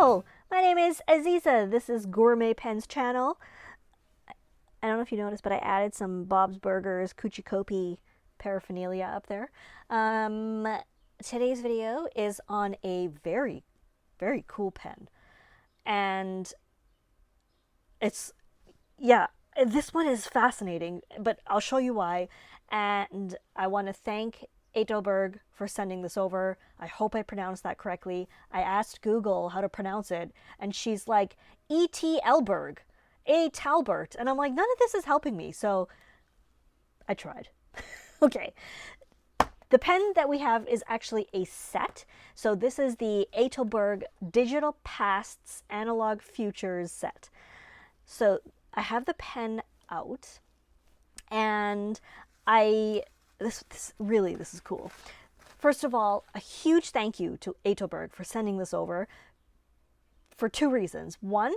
Hello, my name is Aziza. This is Gourmet Pen's channel. I don't know if you noticed, but I added some Bob's Burgers Coochie Kopi paraphernalia up there. Today's video is on a very, very cool pen. And it's, yeah, this one is fascinating, but I'll show you why. And I want to thank Etelburg for sending this over. I hope I pronounced that correctly. I asked Google how to pronounce it, and she's like, Etelburg, Talbert. And I'm like, none of this is helping me, so I tried. Okay. The pen that we have is actually a set. So this is the Etelburg Digital Pasts Analog Futures set. So I have the pen out, and this is cool. First of all, a huge thank you to Etelburg for sending this over for two reasons. One,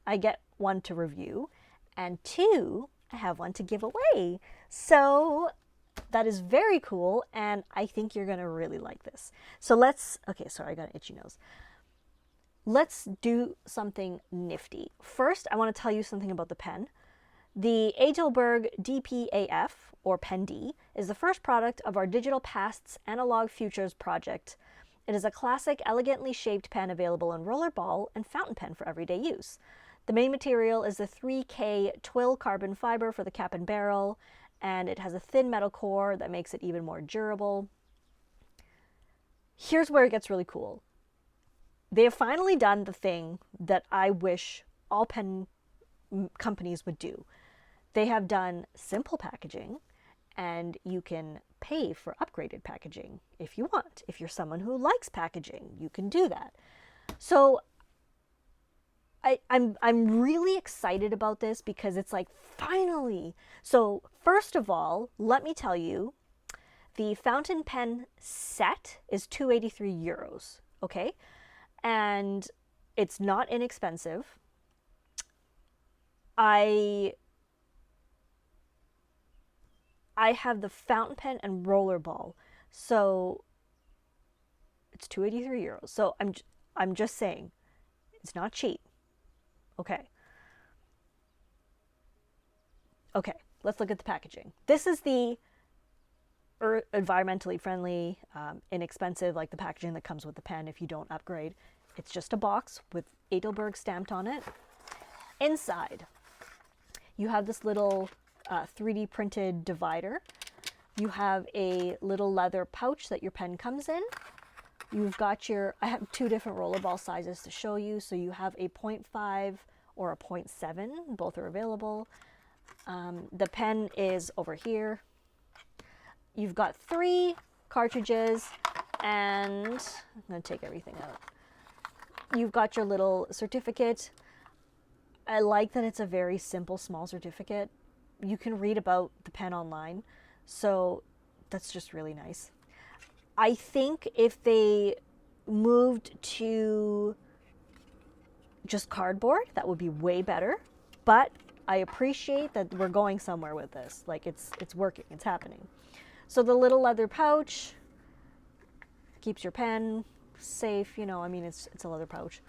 I get one to review, and two, I have one to give away. So that is very cool, and I think you're gonna really like this. So okay, sorry, I got an itchy nose. Let's do something nifty. First, I want to tell you something about the pen. The Etelburg DPAF, or Pen D, is the first product of our Digital Pasts Analog Futures project. It is a classic, elegantly shaped pen available in rollerball and fountain pen for everyday use. The main material is the 3K twill carbon fiber for the cap and barrel, and it has a thin metal core that makes it even more durable. Here's where it gets really cool. They have finally done the thing that I wish all pen companies would do. They have done simple packaging, and you can pay for upgraded packaging if you want. If you're someone who likes packaging, you can do that. So I'm really excited about this because it's like, finally. So first of all, let me tell you, the fountain pen set is 283 euros, okay? And it's not inexpensive. I have the fountain pen and rollerball, so it's 283 euros. So I'm just saying, it's not cheap. Okay. Okay, let's look at the packaging. This is the environmentally friendly, inexpensive, like the packaging that comes with the pen if you don't upgrade. It's just a box with Etelburg stamped on it. Inside, you have this little 3D printed divider. You have a little leather pouch that your pen comes in. You've got I have two different rollerball sizes to show you. So you have a 0.5 or a 0.7, both are available. The pen is over here. You've got 3 cartridges, and I'm gonna take everything out. You've got your little certificate. I like that it's a very simple, small certificate. You can read about the pen online, so that's just really nice. I think if they moved to just cardboard, that would be way better, but I appreciate that we're going somewhere with this. Like, it's working, it's happening. So the little leather pouch keeps your pen safe, you know, I mean, it's a leather pouch.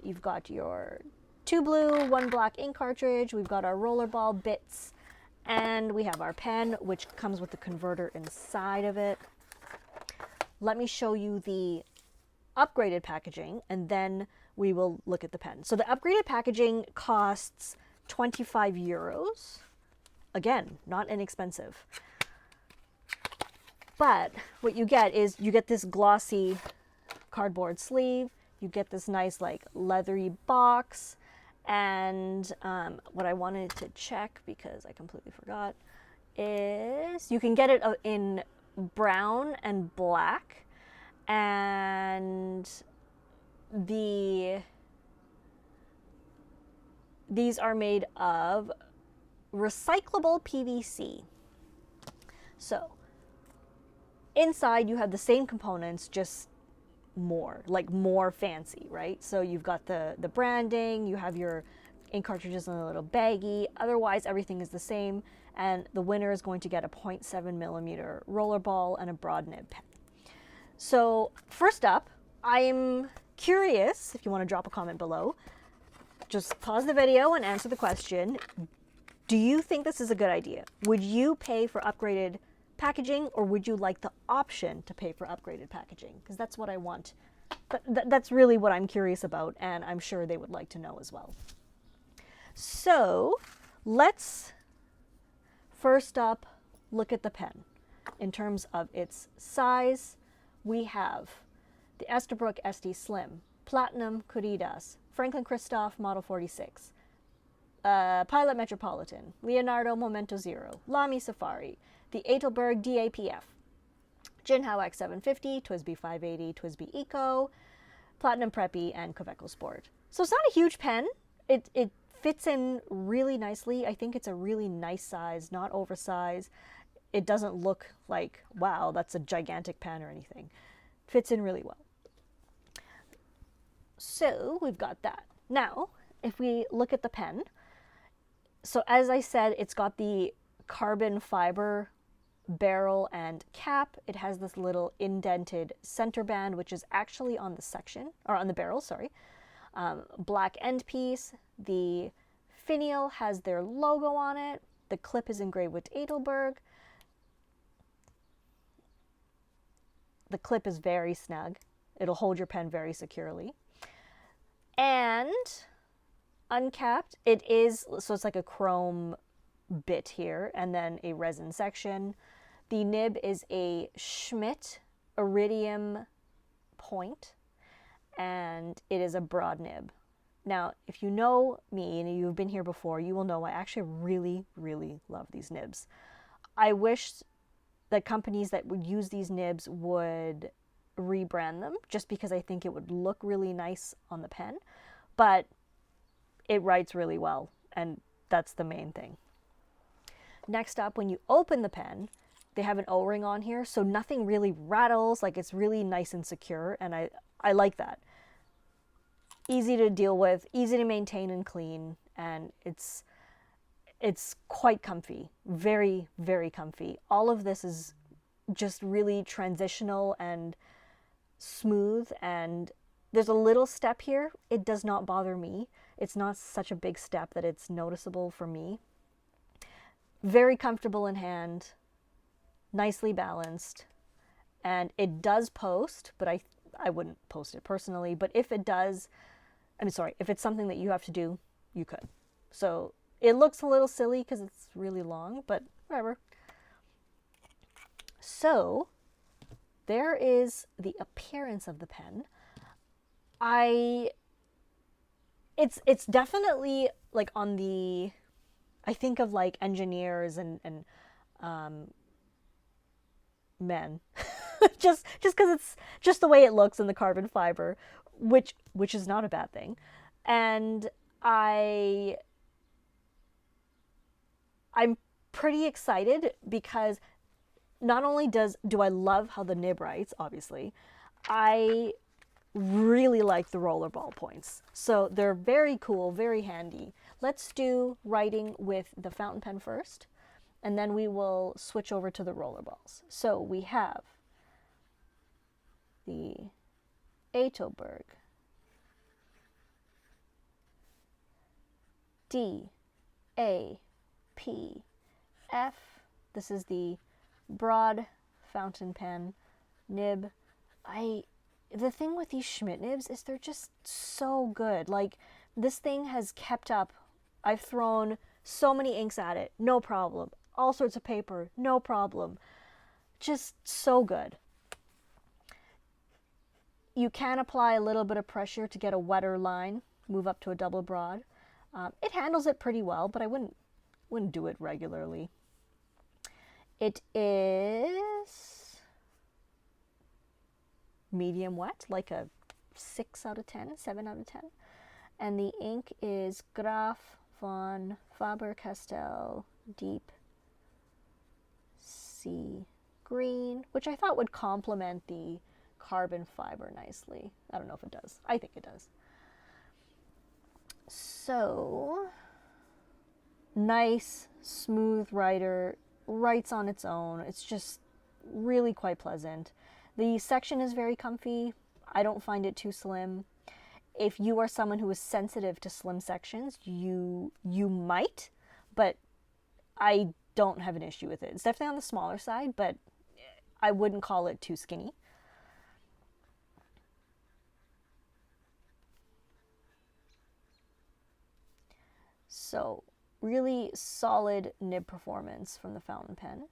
You've got your 2 blue, 1 black ink cartridge. We've got our rollerball bits, and we have our pen, which comes with the converter inside of it. Let me show you the upgraded packaging, and then we will look at the pen. So the upgraded packaging costs 25 euros. Again, not inexpensive. But what you get is you get this glossy cardboard sleeve. You get this nice, like, leathery box. And what I wanted to check, because I completely forgot, is you can get it in brown and black. And these are made of recyclable PVC. So inside you have the same components, just more fancy, right? So you've got the branding, you have your ink cartridges in a little baggie. Otherwise, everything is the same, and the winner is going to get a 0.7 millimeter rollerball and a broad nib pen. So first up, I'm curious, if you want to drop a comment below, just pause the video and answer the question. Do you think this is a good idea? Would you pay for upgraded packaging, or would you like the option to pay for upgraded packaging? Because that's what I want. That's really what I'm curious about, and I'm sure they would like to know as well. So let's first up look at the pen. In terms of its size, we have the Etelburg SD Slim, Platinum Curidas, Franklin Christoph Model 46, Pilot Metropolitan, Leonardo Momento Zero, Lamy Safari, the Etelburg DPAF, Jinhao X750, TWSBI 580, TWSBI Eco, Platinum Preppy, and Kaweco Sport. So it's not a huge pen. It fits in really nicely. I think it's a really nice size, not oversized. It doesn't look like, wow, that's a gigantic pen or anything. It fits in really well. So we've got that. Now, if we look at the pen, so as I said, it's got the carbon fiber barrel and cap. It has this little indented center band, which is actually on the section, or on the barrel, sorry. Black end piece. The finial has their logo on it. The clip is engraved with Etelburg. The clip is very snug. It'll hold your pen very securely. And uncapped, it is, so it's like a chrome bit here, and then a resin section. The nib is a Schmidt iridium point, and it is a broad nib. Now, if you know me and you've been here before, you will know I actually really, really love these nibs. I wish that companies that would use these nibs would rebrand them, just because I think it would look really nice on the pen, but it writes really well, and that's the main thing. Next up, when you open the pen, they have an O-ring on here, so nothing really rattles. Like, it's really nice and secure, and I like that. Easy to deal with, easy to maintain and clean, and it's quite comfy. Very, very comfy. All of this is just really transitional and smooth, and there's a little step here. It does not bother me. It's not such a big step that it's noticeable for me. Very comfortable in hand, nicely balanced, and it does post, but I wouldn't post it personally, but if it does, if it's something that you have to do, you could. So it looks a little silly because it's really long, but whatever. So there is the appearance of the pen. It's definitely like on the, I think of like engineers and men, just because it's just the way it looks in the carbon fiber, which is not a bad thing. And I'm pretty excited because not only do I love how the nib writes, obviously, I really like the rollerball points. So they're very cool, very handy. Let's do writing with the fountain pen first, and then we will switch over to the rollerballs. So we have the Etelburg DPAF. This is the broad fountain pen nib. The thing with these Schmidt nibs is they're just so good. Like, this thing has kept up. I've thrown so many inks at it, no problem. All sorts of paper, no problem. Just so good. You can apply a little bit of pressure to get a wetter line, move up to a double broad. It handles it pretty well, but I wouldn't do it regularly. It is medium wet, like a 6 out of 10, 7 out of 10. And the ink is Graf von Faber-Castell Deep Sea Green, which I thought would complement the carbon fiber nicely. I don't know if it does. I think it does. So, nice, smooth writer, writes on its own. It's just really quite pleasant. The section is very comfy. I don't find it too slim. If you are someone who is sensitive to slim sections, you might, but I don't have an issue with it. It's definitely on the smaller side, but I wouldn't call it too skinny. So, really solid nib performance from the fountain pen.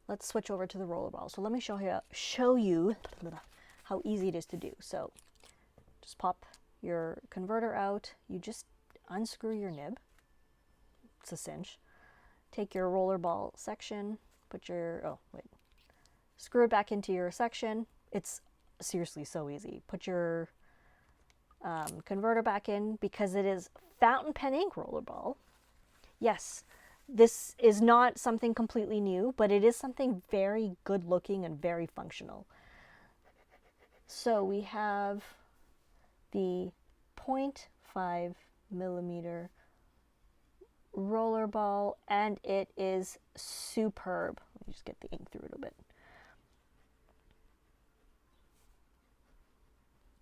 Let's switch over to the rollerball. So let me show you how easy it is to do. So just pop your converter out. You just unscrew your nib. It's a cinch. Take your rollerball section, put your, screw it back into your section. It's seriously so easy. Put your converter back in because it is fountain pen ink rollerball. Yes, this is not something completely new, but it is something very good looking and very functional. So we have the 0.5 millimeter rollerball, and it is superb. Let me just get the ink through it a bit.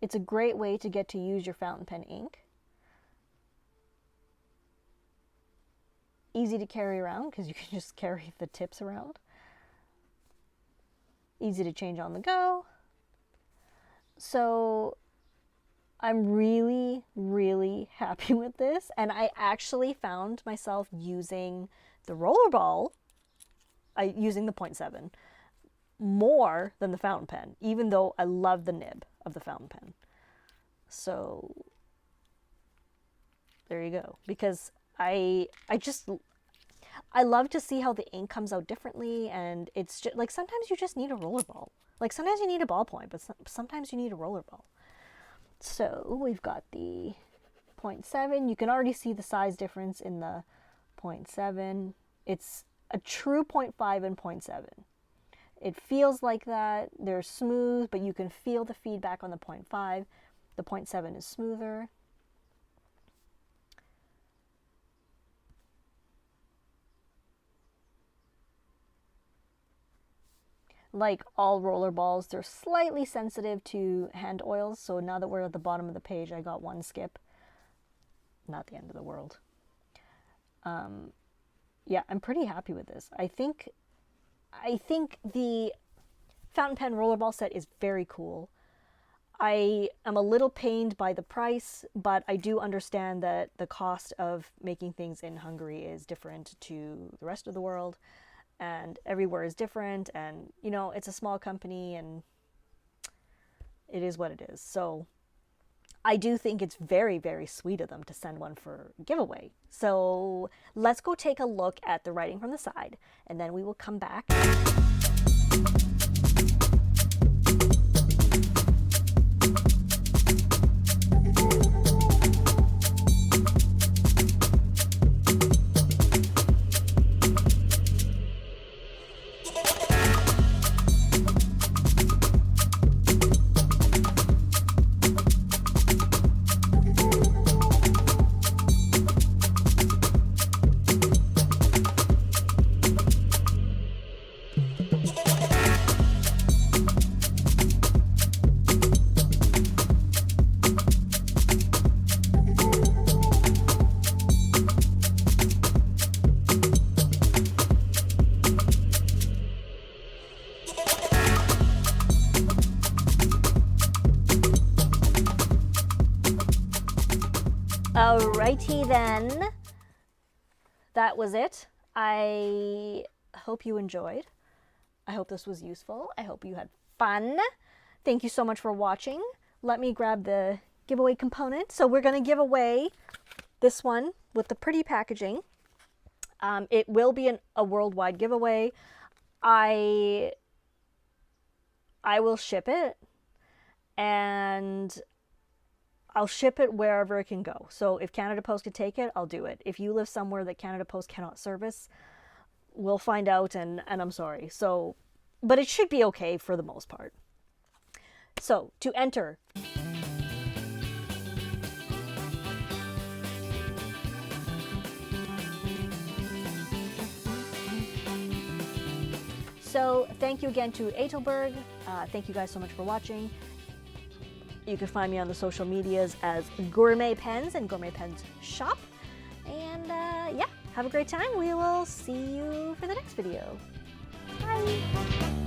It's a great way to get to use your fountain pen ink. Easy to carry around because you can just carry the tips around. Easy to change on the go. So I'm really, really happy with this. And I actually found myself using the rollerball, using the 0.7, more than the fountain pen, even though I love the nib of the fountain pen. So there you go. Because I love to see how the ink comes out differently, and it's just like sometimes you just need a rollerball. Like sometimes you need a ballpoint, but sometimes you need a rollerball. So we've got the 0.7. You can already see the size difference in the 0.7. It's a true 0.5 and 0.7. It feels like that. They're smooth, but you can feel the feedback on the 0.5. The 0.7 is smoother. Like all roller balls, they're slightly sensitive to hand oils. So now that we're at the bottom of the page, I got one skip. Not the end of the world. Yeah, I'm pretty happy with this. I think the fountain pen rollerball set is very cool. I am a little pained by the price, but I do understand that the cost of making things in Hungary is different to the rest of the world, and everywhere is different, and you know, it's a small company and it is what it is. So I do think it's very, very sweet of them to send one for giveaway. So let's go take a look at the writing from the side, and then we will come back. Alrighty then, that was it. I hope you enjoyed. I hope this was useful. I hope you had fun. Thank you so much for watching. Let me grab the giveaway component. So we're going to give away this one with the pretty packaging. It will be a worldwide giveaway. I will ship it, and I'll ship it wherever it can go. So if Canada Post could take it, I'll do it. If you live somewhere that Canada Post cannot service, we'll find out, and I'm sorry. So but it should be okay for the most part. So to enter, so thank you again to Etelburg. Thank you guys so much for watching. You can find me on the social medias as Gourmet Pens and Gourmet Pens Shop. And yeah, have a great time. We will see you for the next video. Bye.